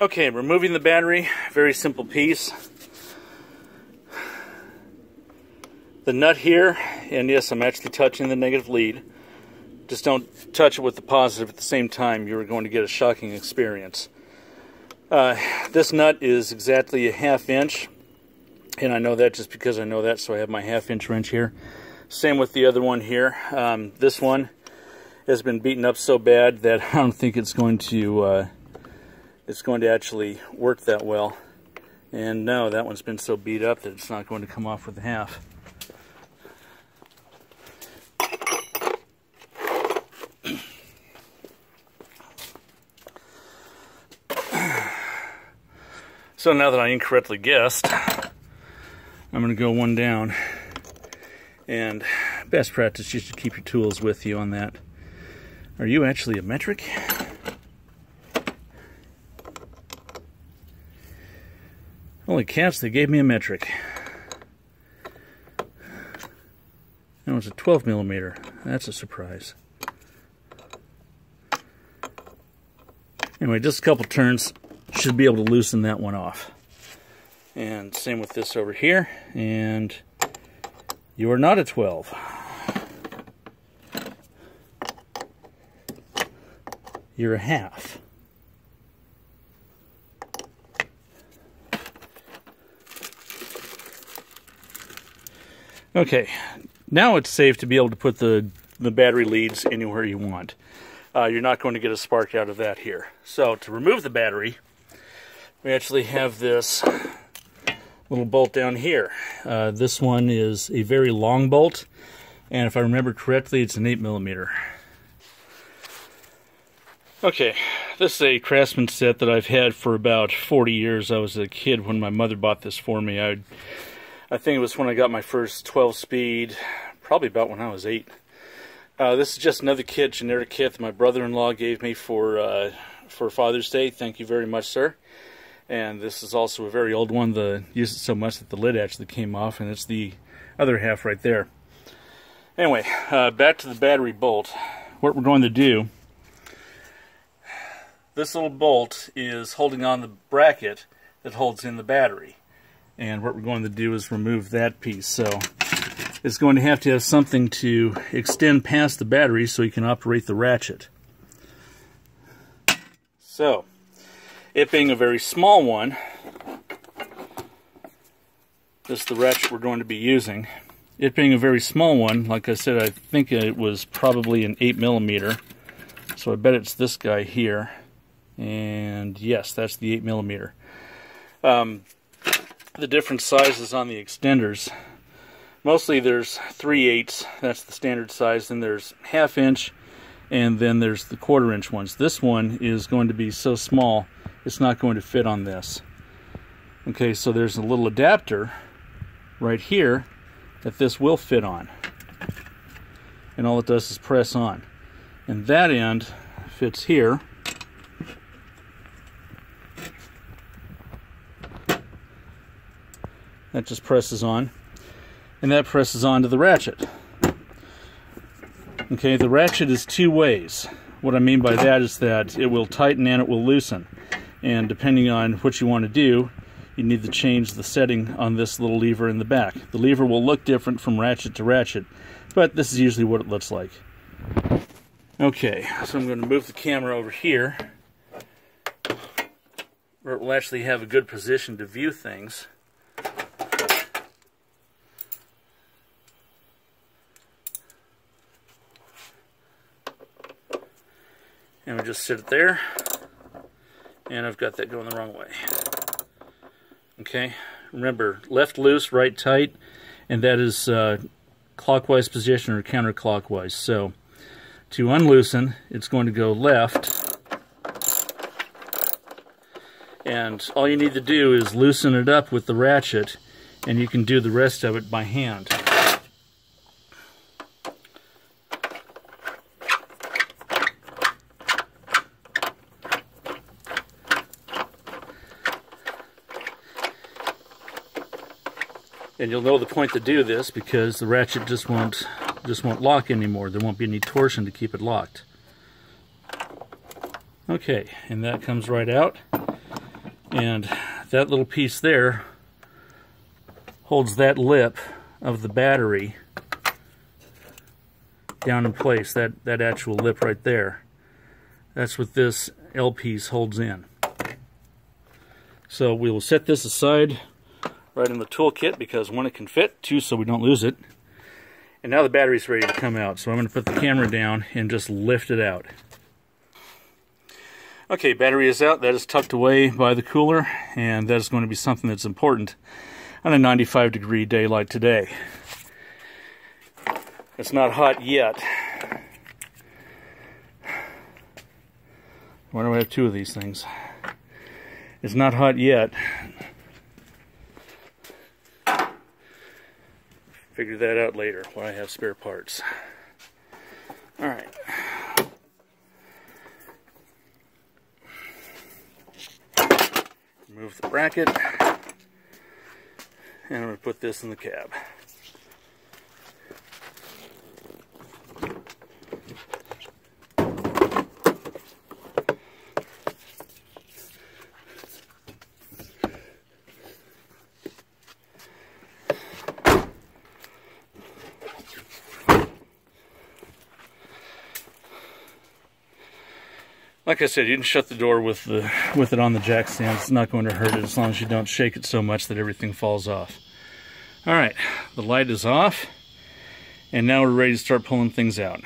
Okay, removing the battery, very simple piece. The nut here, and yes, I'm actually touching the negative lead. Just don't touch it with the positive at the same time. You're going to get a shocking experience. This nut is exactly a 1/2 inch, and I know that just because I know that, so I have my 1/2 inch wrench here. Same with the other one here. This one has been beaten up so bad that I don't think it's going to actually work that well. And no, that one's been so beat up that it's not going to come off with a 1/2. So now that I incorrectly guessed, I'm going to go one down. And best practice, you should keep your tools with you on that. Are you actually a metric? Holy cats, they gave me a metric. That was a 12 millimeter. That's a surprise. Anyway, just a couple turns. Should be able to loosen that one off. And same with this over here. And you are not a 12. You're a 1/2. Okay, now it's safe to be able to put the battery leads anywhere you want. You're not going to get a spark out of that here. So to remove the battery, we actually have this little bolt down here. This one is a very long bolt, and if I remember correctly, it's an 8 millimeter. Okay, this is a Craftsman set that I've had for about 40 years. I was a kid when my mother bought this for me. I think it was when I got my first 12-speed, probably about when I was 8. This is just another kit, generic kit that my brother-in-law gave me for Father's Day. Thank you very much, sir. And this is also a very old one. Used it so much that the lid actually came off, and it's the other half right there. Anyway, back to the battery bolt. What we're going to do, this little bolt is holding on the bracket that holds in the battery. And what we're going to do is remove that piece. So it's going to have something to extend past the battery so you can operate the ratchet. So, it being a very small one, this is the ratchet we're going to be using. It being a very small one, like I said, I think it was probably an 8 millimeter. So I bet it's this guy here. And yes, that's the 8 millimeter. The different sizes on the extenders. Mostly there's 3/8, that's the standard size, then there's 1/2 inch, and then there's the 1/4 inch ones. This one is going to be so small, it's not going to fit on this. Okay, so there's a little adapter right here that this will fit on. And all it does is press on. And that end fits here. That just presses on. And that presses onto the ratchet. Okay, the ratchet is two ways. What I mean by that is that it will tighten and it will loosen. And depending on what you want to do, you need to change the setting on this little lever in the back. The lever will look different from ratchet to ratchet, but this is usually what it looks like. Okay, so I'm going to move the camera over here, where it will actually have a good position to view things. And we just sit it there, and I've got that going the wrong way. Okay, remember, left loose, right tight, and that is clockwise position or counterclockwise. So to unloosen, it's going to go left, and all you need to do is loosen it up with the ratchet, and you can do the rest of it by hand. And you'll know the point to do this because the ratchet just won't lock anymore. There won't be any torsion to keep it locked. Okay, and that comes right out. And that little piece there holds that lip of the battery down in place, that actual lip right there. That's what this L piece holds in. So we will set this aside right in the toolkit, because one, it can fit, two, so we don't lose it. And now the battery's ready to come out, so I'm going to put the camera down and just lift it out. Okay, battery is out. That is tucked away by the cooler, and that is going to be something that's important on a 95-degree daylight today. It's not hot yet. Why do I have two of these things? It's not hot yet. Figure that out later when I have spare parts. Alright. Remove the bracket. And I'm going to put this in the cab. Like I said, you can shut the door with it on the jack stand. It's not going to hurt it as long as you don't shake it so much that everything falls off. Alright, the light is off, and now we're ready to start pulling things out.